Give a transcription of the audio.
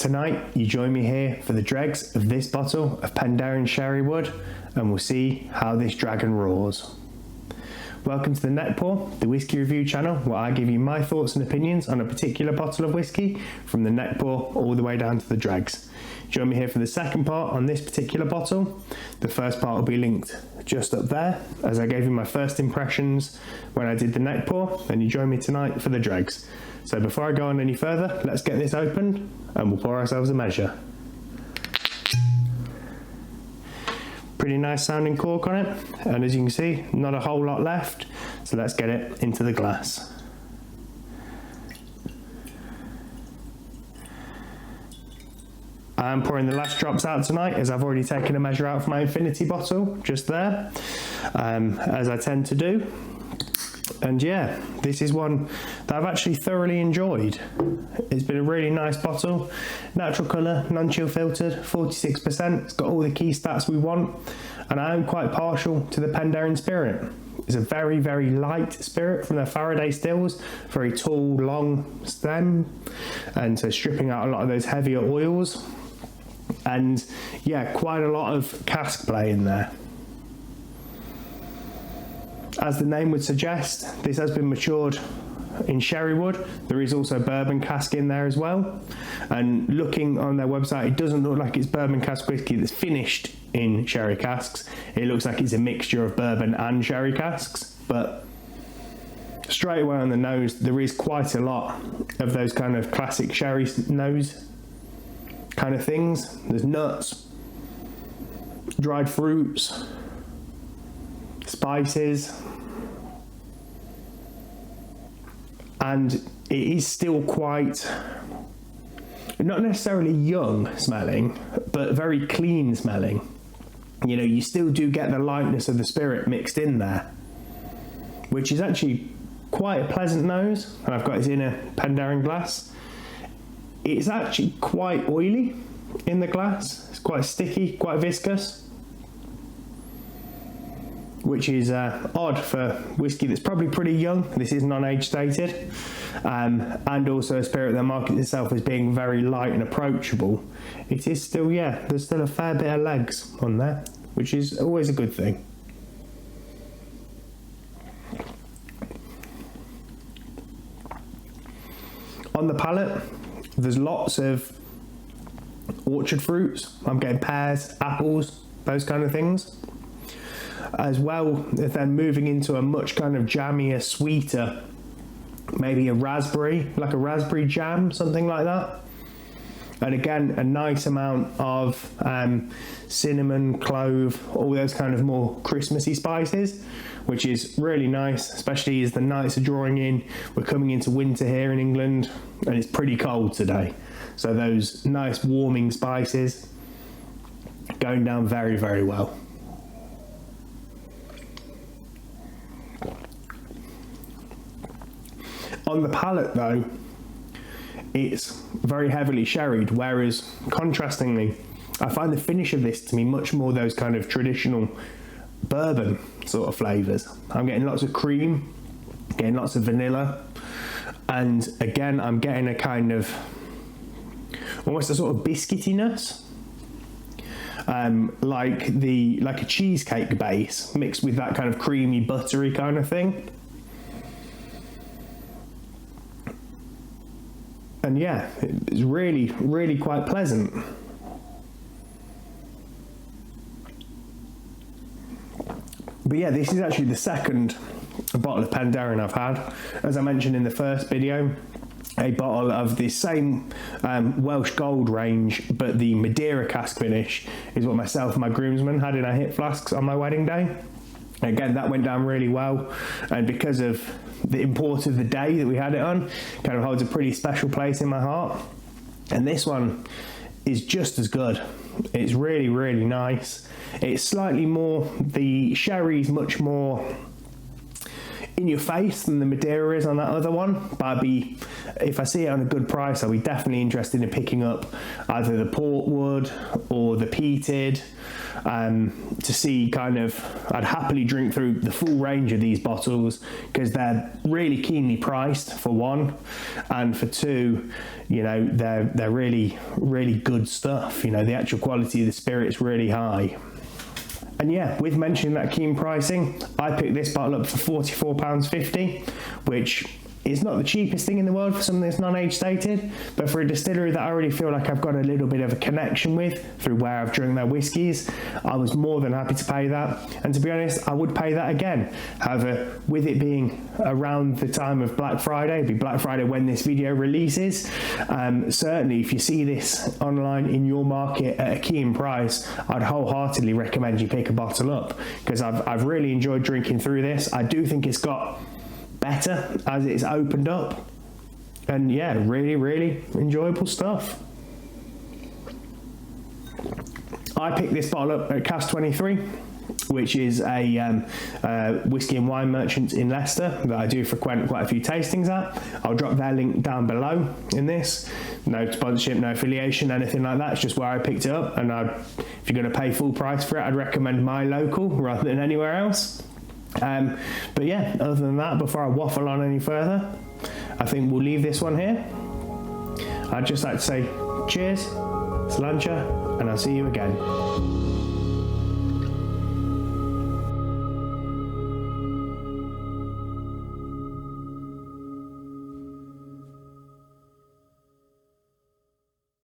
Tonight, you join me here for the dregs of this bottle of Penderyn Sherrywood, and we'll see how this dragon roars. Welcome to the Neckpour, the whisky review channel, where I give you my thoughts and opinions on a particular bottle of whisky, from the Neckpour all the way down to the dregs. Join me here for the second part on this particular bottle. The first part will be linked just up there, as I gave you my first impressions when I did the Neckpour, and you join me tonight for the dregs. So before I go on any further, let's get this opened and we'll pour ourselves a measure. Pretty nice sounding cork on it, and as you can see, not a whole lot left, so let's get it into the glass. I'm pouring the last drops out tonight, as I've already taken a measure out for my infinity bottle just there, as I tend to do. And yeah, this is one that I've actually thoroughly enjoyed. It's been a really nice bottle, natural colour, non-chill filtered, 46%. It's got all the key stats we want, and I am quite partial to the Penderyn spirit. It's a very, very light spirit from their Faraday stills, very tall, long stem, and so stripping out a lot of those heavier oils. And yeah, quite a lot of cask play in there. As the name would suggest, this has been matured in Sherrywood. There is also bourbon cask in there as well. And looking on their website, it doesn't look like it's bourbon cask whiskey that's finished in sherry casks. It looks like it's a mixture of bourbon and sherry casks. But straight away on the nose, there is quite a lot of those kind of classic sherry nose kind of things. There's nuts, dried fruits, spices, and it is still quite, not necessarily young smelling, but very clean smelling. You know, you still do get the lightness of the spirit mixed in there, which is actually quite a pleasant nose. And I've got it in a Penderyn glass. It's actually quite oily in the glass. It's quite sticky, quite viscous, which is odd for whiskey that's probably pretty young. This is non-age stated, and also a spirit that markets itself as being very light and approachable. It is still, yeah, there's still a fair bit of legs on there, which is always a good thing. On the palate, there's lots of orchard fruits. I'm getting pears, apples, those kind of things. As well as then moving into a much kind of jammier, sweeter, maybe a raspberry, like a raspberry jam, something like that. And again, a nice amount of cinnamon, clove, all those kind of more Christmassy spices, which is really nice, especially as the nights are drawing in. We're coming into winter here in England, and it's pretty cold today. So those nice warming spices going down very, very well. On the palate though, it's very heavily sherried, whereas contrastingly, I find the finish of this to be much more those kind of traditional bourbon sort of flavours. I'm getting lots of cream, getting lots of vanilla, and again I'm getting a kind of almost a sort of biscuitiness, like a cheesecake base mixed with that kind of creamy buttery kind of thing. And yeah, it's really, really quite pleasant. But yeah, this is actually the second bottle of Penderyn I've had. As I mentioned in the first video, a bottle of the same Welsh Gold range, but the Madeira cask finish is what myself and my groomsmen had in our hip flasks on my wedding day. Again, that went down really well, and because of the import of the day that we had it on, kind of holds a pretty special place in my heart. And this one is just as good. It's really, really nice. It's slightly more, the sherry's much more in your face than the Madeira is on that other one, but if I see it on a good price, I'll be definitely interested in picking up either the Portwood or the Peated, to see kind of, I'd happily drink through the full range of these bottles because they're really keenly priced for one, and for two, you know, they're really, really good stuff. You know, the actual quality of the spirit's really high. And yeah, with mentioning that keen pricing, I picked this bottle up for £44.50, which is not the cheapest thing in the world for something that's non-age stated, but for a distillery that I already feel like I've got a little bit of a connection with through where I've drunk their whiskies, I was more than happy to pay that. And to be honest, I would pay that again. However, with it being around the time of Black Friday, it'll be Black Friday when this video releases, certainly if you see this online in your market at a keen price, I'd wholeheartedly recommend you pick a bottle up, because I've really enjoyed drinking through this. I do think it's got better as it's opened up, and yeah, really, really enjoyable stuff. I picked this bottle up at Cask 23, which is a whiskey and wine merchant in Leicester that I do frequent quite a few tastings at. I'll drop their link down below in this. No sponsorship, no affiliation, anything like that. It's just where I picked it up, and if you're going to pay full price for it, I'd recommend my local rather than anywhere else. But yeah, other than that, before I waffle on any further, I think we'll leave this one here. I'd just like to say cheers, sláinte, and I'll see you again.